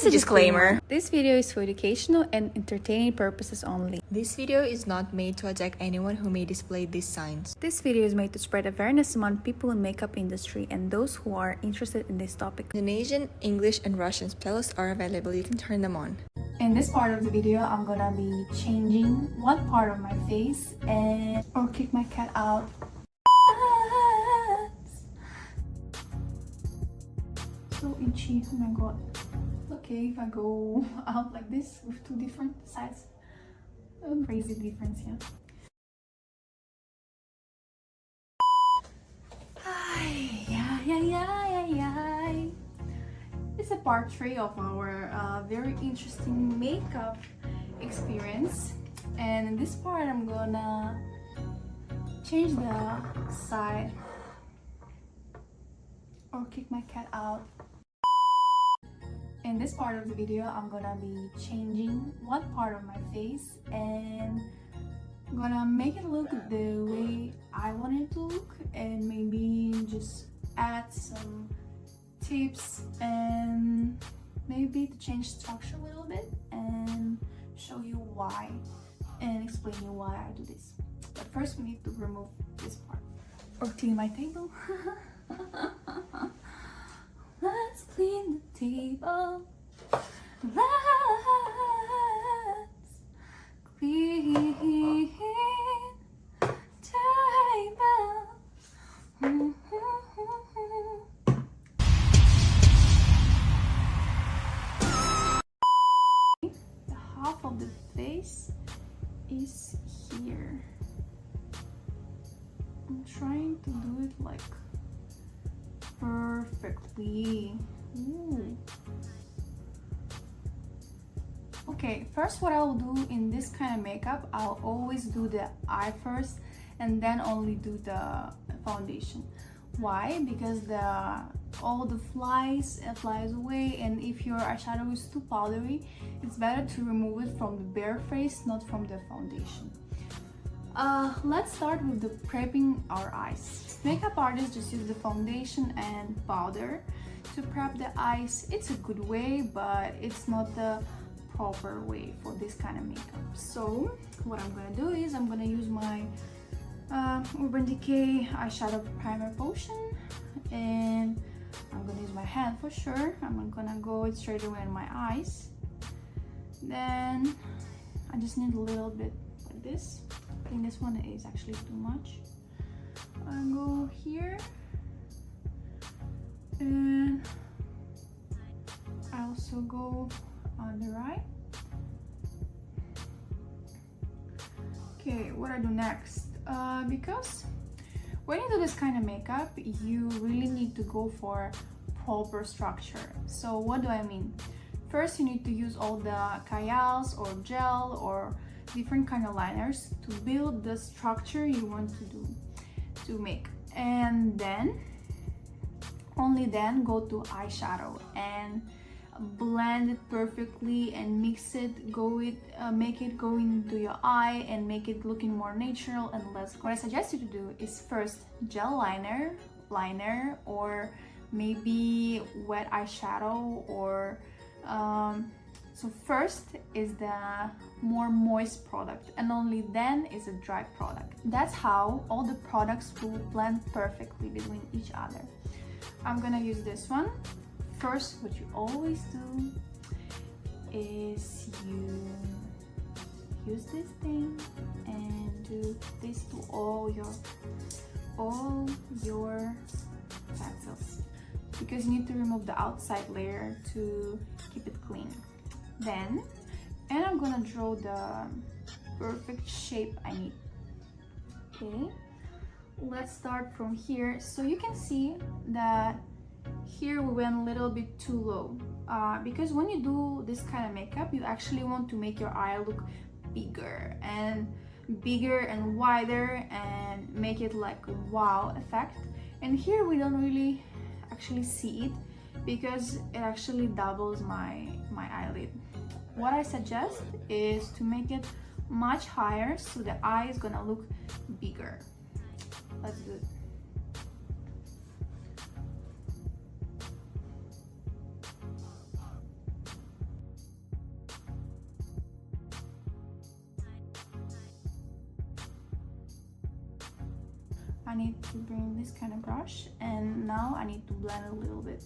is a disclaimer. This video is for educational and entertaining purposes only. This video is not made to attack anyone who may display these signs. This video is made to spread awareness among people in makeup industry and those who are interested in this topic. Indonesian, English, and Russian playlists are available. You can turn them on. In this part of the video, I'm gonna be changing one part of my face or kick my cat out. So itchy, oh my god. Okay, if I go out like this with two different sides, crazy difference, yeah. It's a part 3 of our very interesting makeup experience, and in this part I'm gonna change the side or kick my cat out. In this part of the video, I'm gonna be changing one part of my face and I'm gonna make it look the way I want it to look, and maybe just add some tips and maybe to change structure a little bit and show you why and explain you why I do this. But first we need to remove this part or clean my table. Let's clean the table. Let's clean table. The half of the face is here. I'm trying to do it like perfectly. Ooh. Okay, first what I'll do in this kind of makeup, I'll always do the eye first and then only do the foundation. Why? Because all the flies away, and if your eyeshadow is too powdery, it's better to remove it from the bare face, not from the foundation. Let's start with the prepping our eyes. Makeup artists just use the foundation and powder to prep the eyes. It's a good way, but it's not the proper way for this kind of makeup. So what I'm gonna do is I'm gonna use my Urban Decay eyeshadow primer potion, and I'm gonna use my hand for sure. I'm gonna go straight away in my eyes. Then I just need a little bit like this. I think this one is actually too much. I go here and I also go on the right. Okay, what I do next? Because when you do this kind of makeup, you really need to go for proper structure. So what do I mean? First, you need to use all the Kayals or gel or different kind of liners to build the structure you want to make, and then only then go to eyeshadow and blend it perfectly and mix it, make it go into your eye and make it looking more natural and less. What I suggest you to do is first gel liner, or maybe wet eyeshadow, or so first is the more moist product and only then is a dry product. That's how all the products will blend perfectly between each other. I'm gonna use this one. First, what you always do is you use this thing and do this to all your pencils, because you need to remove the outside layer to keep it clean. Then, and I'm gonna draw the perfect shape I need. Okay, let's start from here. So you can see that here we went a little bit too low, because when you do this kind of makeup, you actually want to make your eye look bigger and wider and make it like a wow effect. And here we don't really actually see it because it actually doubles my eyelid. What I suggest is to make it much higher so the eye is gonna look bigger. Let's do it. I need to bring this kind of brush, and now I need to blend a little bit.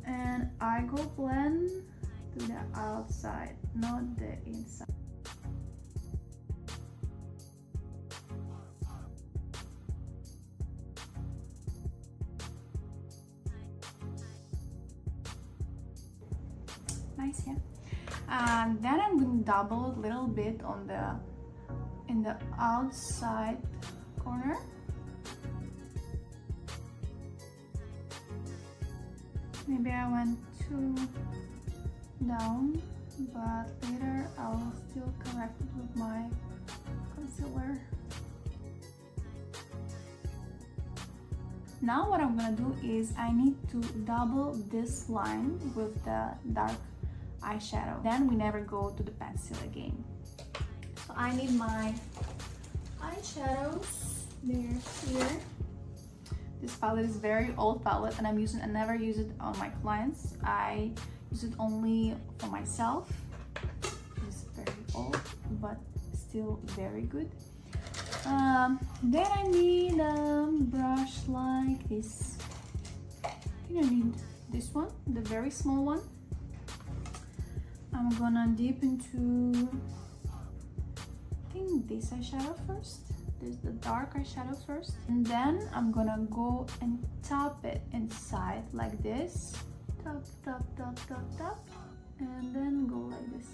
And I go blend to the outside, not the inside. Nice, yeah. And then I'm going to double a little bit on in the outside corner. Maybe I went too down, but later I'll still correct it with my concealer. Now what I'm gonna do is I need to double this line with the dark eyeshadow. Then we never go to the pencil again. So I need my eyeshadows. They're here. This palette is very old palette, and I never use it on my clients. I use it only for myself. It's very old, but still very good. Then I need a brush like this. You don't need this one, the very small one. I'm gonna dip into, I think, this eyeshadow first. There's the dark eyeshadow first, and then I'm gonna go and tap it inside like this. Tap, tap, tap, tap, tap, and then go like this.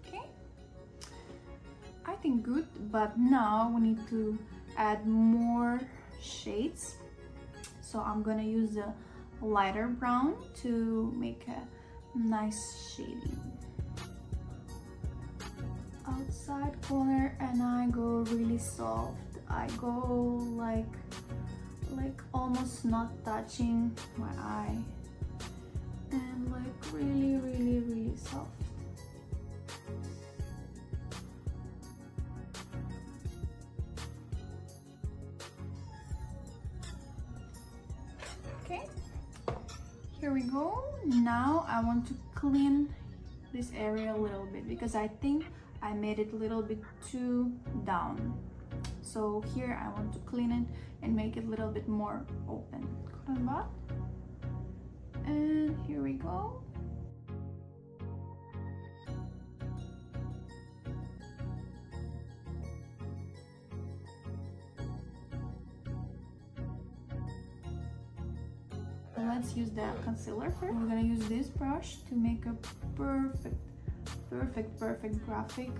Okay, I think good, but now we need to add more shades. So I'm gonna use a lighter brown to make a nice shading. Outside corner, and I go really soft. I go like almost not touching my eye, and like really, really, really soft. Okay, here we go. Now I want to clean this area a little bit because I think I made it a little bit too down. So here I want to clean it and make it a little bit more open. Cotton bud. And here we go. Let's use the concealer first. We're gonna use this brush to make a perfect graphic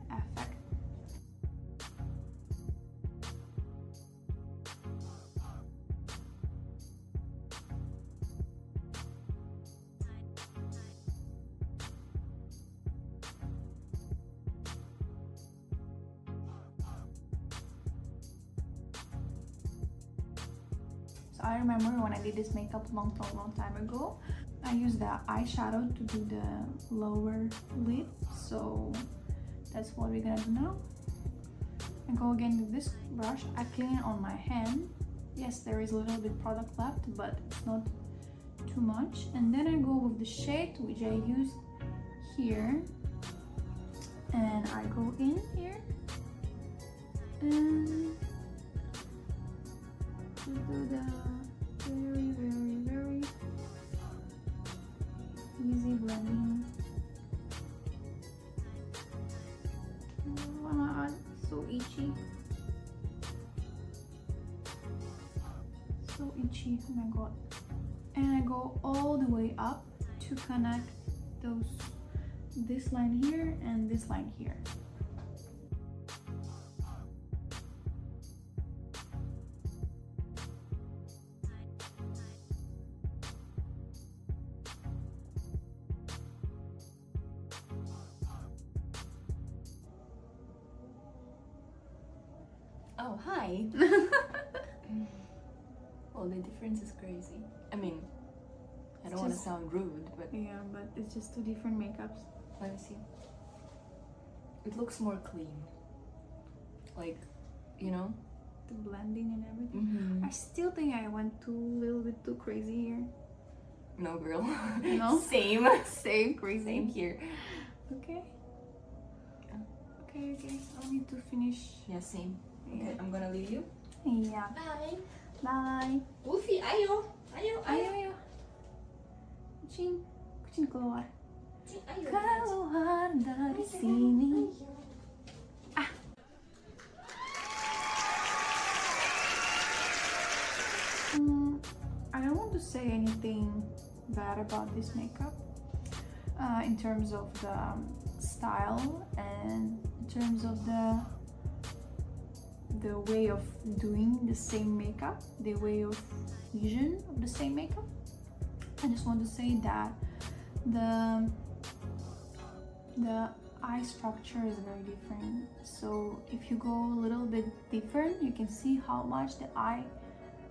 effect. So I remember when I did this makeup long time ago, I used the eyeshadow to do the lower lid. So that's what we're gonna do now. I go again with this brush. I clean it on my hand. Yes, there is a little bit product left, but it's not too much. And then I go with the shade which I used here, and I go in here and to do the very easy blending. Oh my god, so itchy. So itchy, oh my god. And I go all the way up to connect this line here and this line here. Oh, hi. Well, the difference is crazy. I mean, I don't want to sound rude, but Yeah, but it's just two different makeups. let me see. It looks more clean. Like, you know? The blending and everything. Mm-hmm. I still think I went a little bit too crazy here. No, girl. No? Same. Same, crazy. Same here. Okay. Okay. I need to finish. Yeah, same. Yeah. Okay, I'm gonna leave you. Yeah. Bye. Bye. Wolfie, ayo. Ayo, Ayo. Kucing. Kucing keluar. Ayo. Keluar dari sini. I don't want to say anything bad about this makeup in terms of the style and in terms of the way of doing the same makeup, the way of vision of the same makeup. I just want to say that the eye structure is very different. So if you go a little bit different, you can see how much the eye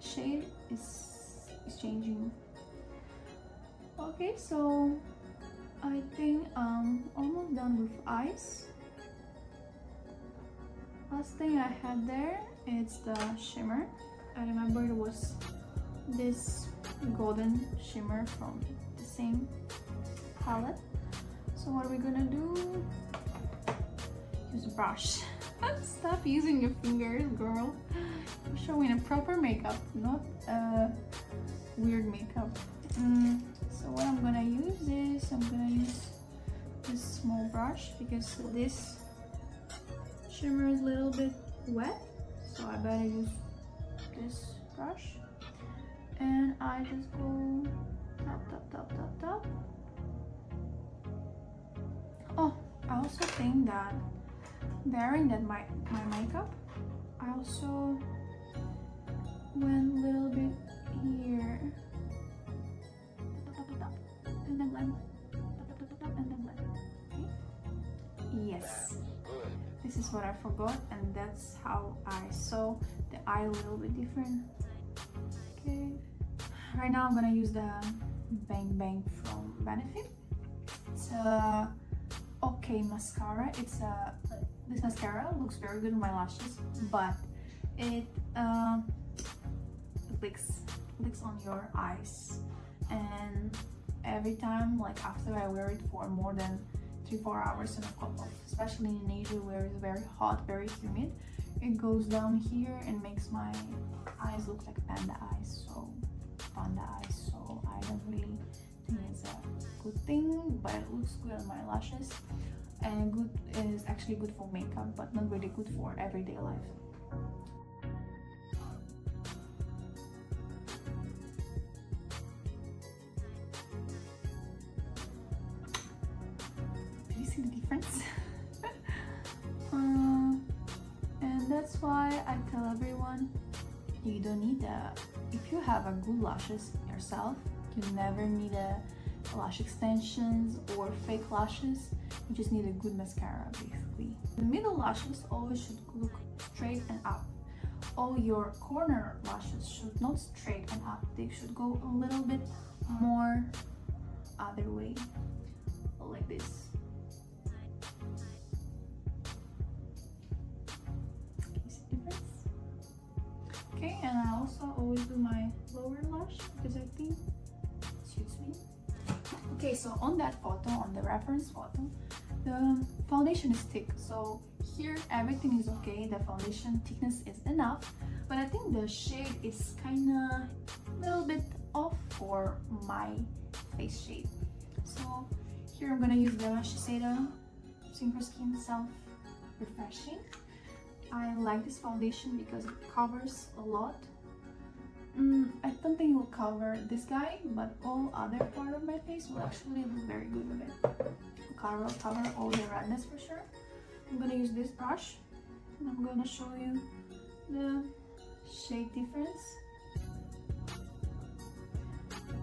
shade is changing. Okay, so I think I'm almost done with eyes. Last thing I had there is the shimmer. I remember it was this golden shimmer from the same palette. So what are we gonna do? Use a brush. Stop using your fingers, girl. I'm showing a proper makeup, not weird makeup. So what I'm gonna use is I'm gonna use this small brush because this shimmer is a little bit wet, so I better use this brush. And I just go top. Oh, I also think that wearing that my makeup, I also went a little bit here and then blend, and then blend. Okay? Yes, this is what I forgot, and that's how I saw the eye a little bit different. Okay, right now I'm gonna use the Bang Bang from Benefit. It's a okay mascara. This mascara looks very good on my lashes, but it licks on your eyes, and every time, like after I wear it for more than 3-4 hours in a cup of, especially in Asia where it's very hot, very humid, it goes down here and makes my eyes look like panda eyes. So I don't really think it's a good thing, but it looks good on my lashes, and good is actually good for makeup, but not really good for everyday life. Do you see the difference? And that's why I tell everyone, you don't need if you have a good lashes yourself, you never need lash extensions or fake lashes. You just need a good mascara, basically. The middle lashes always should look straight and up. All your corner lashes should not straight and up. They should go a little bit more other way, like this. Can you see the difference? Okay, and I also always do my lower lash because I think it suits me. Okay, so on that photo, on the reference photo, the foundation is thick. So here everything is okay, the foundation thickness is enough, but I think the shade is kinda a little bit off for my face shade. So here I'm gonna use the Shiseido Synchro Skin Self Refreshing. I like this foundation because it covers a lot. I don't think it will cover this guy, but all other part of my face will actually look very good with it. Cover all the redness for sure. I'm gonna use this brush and I'm gonna show you the shade difference.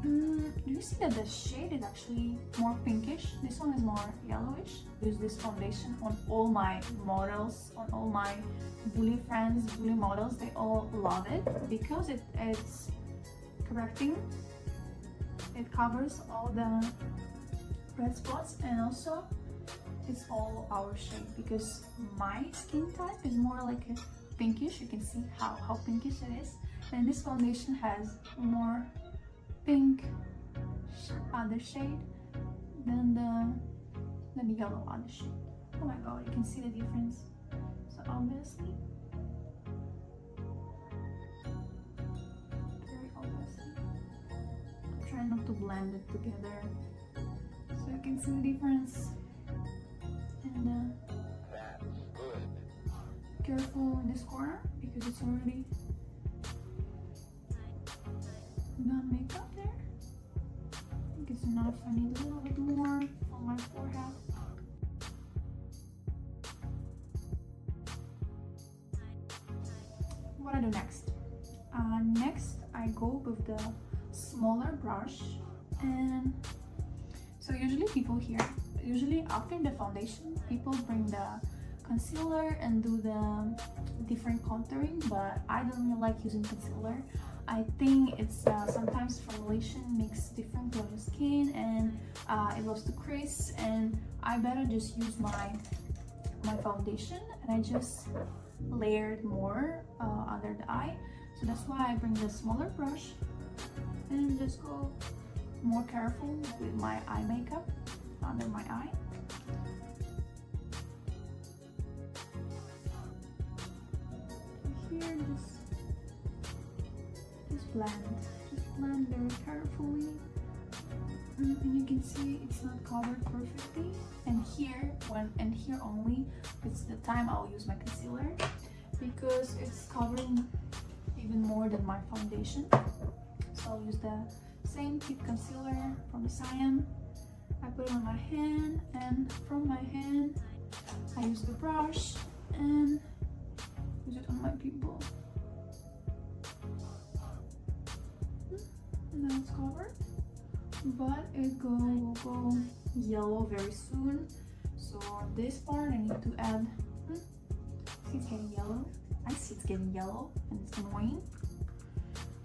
Do you see that the shade is actually more pinkish? This one is more yellowish. Use this foundation on all my models, on all my bully friends, bully models. They all love it because it's correcting. It covers all the red spots, and also it's all our shade because my skin type is more like a pinkish. You can see how pinkish it is, and this foundation has more pink other shade than the yellow other shade. Oh my god, you can see the difference. So obviously, very obviously, I'm trying not to blend it together so you can see the difference. And careful in this corner because it's already done makeup there. I think it's enough. I need a little bit more on my forehead. What I do next? Next I go with the smaller brush, and so usually after the foundation people bring the concealer and do the different contouring, but I don't really like using concealer. I think it's sometimes formulation makes different on your skin, and it loves to crease, and I better just use my foundation, and I just layered more under the eye. So that's why I bring the smaller brush and just go more careful with my eye makeup under my eye. Here, just blend very carefully, and you can see it's not covered perfectly. And here, here only, it's the time I'll use my concealer because it's covering even more than my foundation. So I'll use the same tip concealer from the Siam. I put it on my hand, and from my hand I use the brush and use it on my pupil. Now it's covered, but it will go yellow very soon. So on this part I need to add, see it's getting yellow. I see it's getting yellow and it's annoying.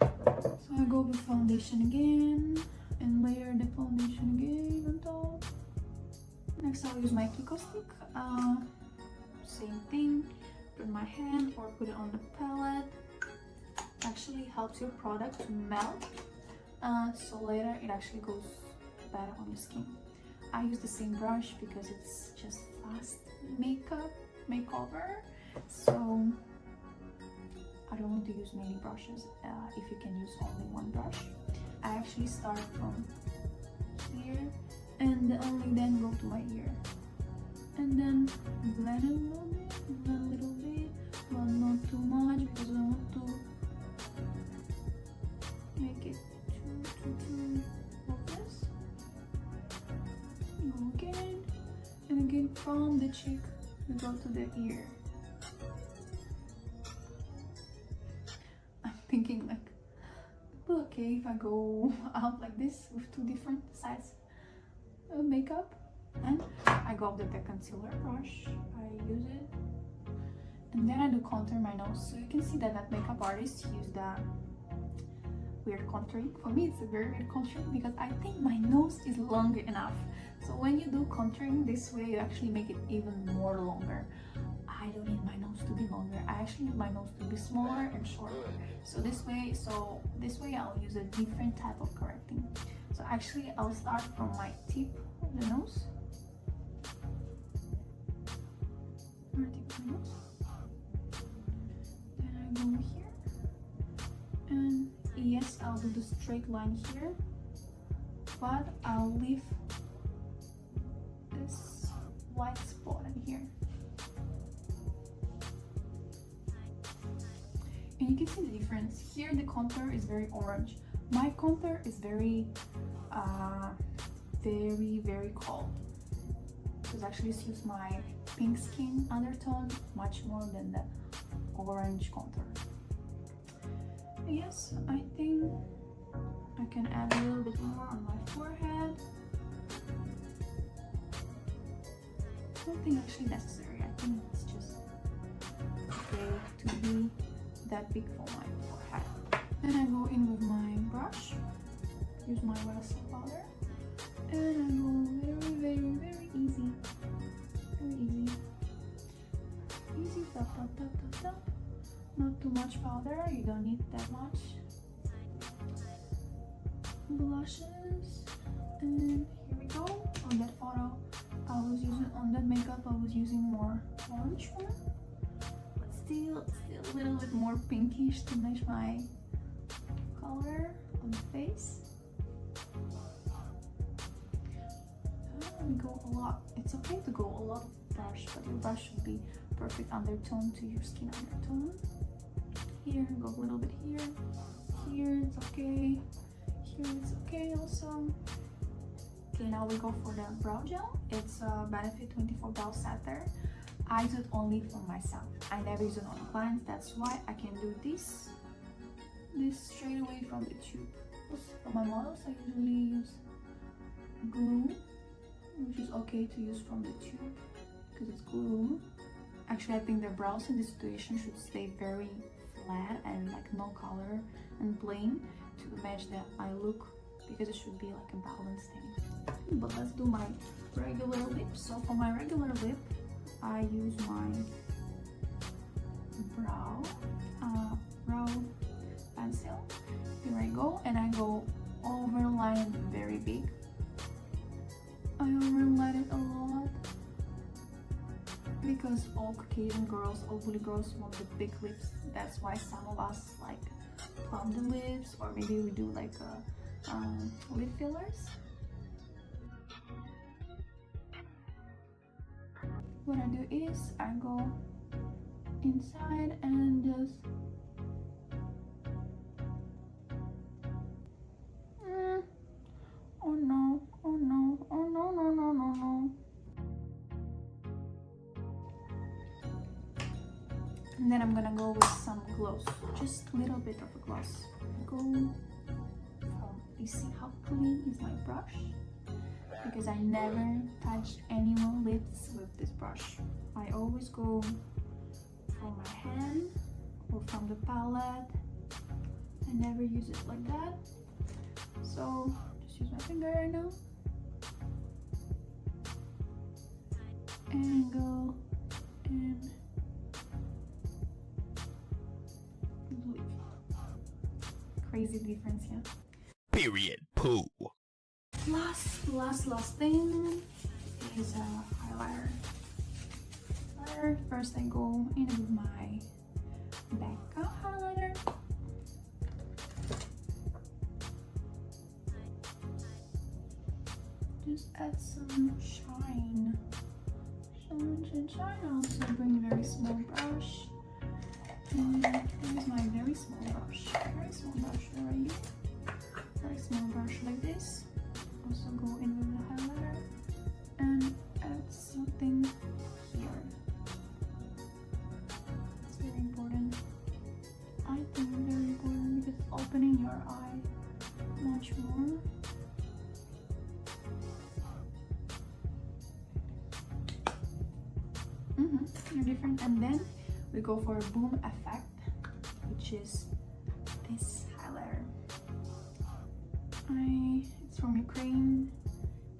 So I go with foundation again and layer the foundation again on top. Next I'll use my Kiko stick. Same thing, put it in my hand or put it on the palette. Actually helps your product to melt, so later it actually goes better on your skin. I use the same brush because it's just fast makeover, so I don't want to use many brushes if you can use only one brush. I actually start from here and only then go to my ear, and then blend a little bit, but not too much because I don't want to make it too focused. Go again, and again from the cheek we go to the ear. I'm thinking like, okay, if I go out like this with two different sides of makeup, and I go with the concealer brush, I use it, and then I do contour my nose. So you can see that makeup artists use the weird contouring. For me it's a very weird contouring because I think my nose is long enough. So when you do contouring this way, you actually make it even more longer. I don't need my nose to be longer. I actually need my nose to be smaller and shorter. So this way I'll use a different type of correcting. So actually I'll start from my tip of the nose. Then I go here, and yes, I'll do the straight line here, but I'll leave this white spot in here. And you can see the difference. Here the contour is very orange. My contour is very cold. This actually suits my pink skin undertone much more than the orange contour. Yes, I think I can add a little bit more on my forehead. I don't think actually necessary. I think it's just okay to be that big for my forehead. Then I go in with my brush, use my Wellstar powder, and I go very easy. Easy, tap. Not too much powder, you don't need that much. Blushes. And here we go. On that photo, on that makeup, I was using more orange one, but still a little bit more pinkish to match my color on the face. We go a lot. It's okay to go a lot of brush, but your brush should be perfect undertone to your skin undertone. Here, go a little bit here. Here it's okay. Here it's okay also. Okay, now we go for the brow gel. It's Benefit 24 Brow Setter. I use it only for myself. I never use it on clients. That's why I can do this straight away from the tube. For my models, I usually use glue, which is okay to use from the tube because it's glue. Actually, I think the brows in this situation should stay very flat and like no color and plain to match the eye look, because it should be like a balanced thing. But let's do my regular lip. So for my regular lip, I use my brow pencil. Here I go, and I go overline it very big. I overline it a lot because all Caucasian girls, all bully girls want the big lips. That's why some of us like plump the lips, or maybe we do like lip fillers. What I do is I go inside and just oh no, oh no, oh no, no, no, no, no. And then I'm gonna go with some gloss, just a little bit of a gloss. Go from, you see how clean is my brush? Because I never touched anyone's lips with this brush. I always go from my hand or from the palette. I never use it like that. So just use my finger right now and go and leave. Crazy difference, yeah. Period. Poo. Last thing is highlighter. First I go in with my Becca highlighter. Just add some shine. I also bring a very small brush. And use my very small brush. Very small brush, where are you? Very small brush like this. Also go in with the highlighter and add something here. It's very important. I think it's very important because it's opening your eye much more. You're different. And then we go for a boom effect, which is this highlighter. It's from Ukraine.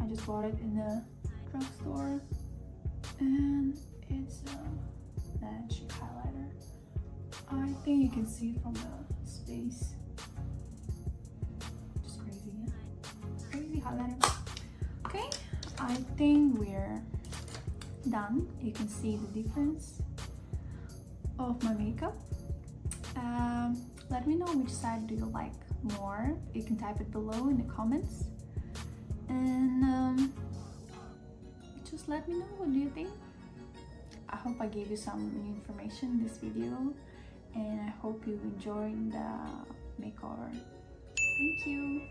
I just bought it in the drugstore, and it's a magic highlighter. I think you can see it from the space. Just crazy, yeah? Crazy highlighter. Okay, I think we're done. You can see the difference of my makeup. Let me know which side do you like more. You can type it below in the comments, and just let me know, what do you think. I hope I gave you some new information in this video, and I hope you enjoyed the makeover. Thank you,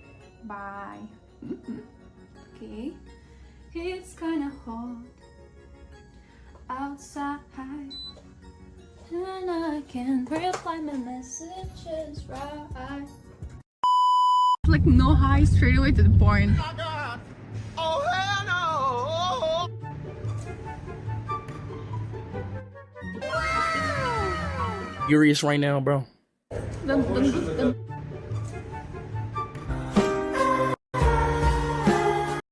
bye. Okay, it's kinda hot outside, and I can't reply my messages right. Like no hi, straight away to the point. Oh hell no! Furious right now, bro. Dun, dun, dun, dun.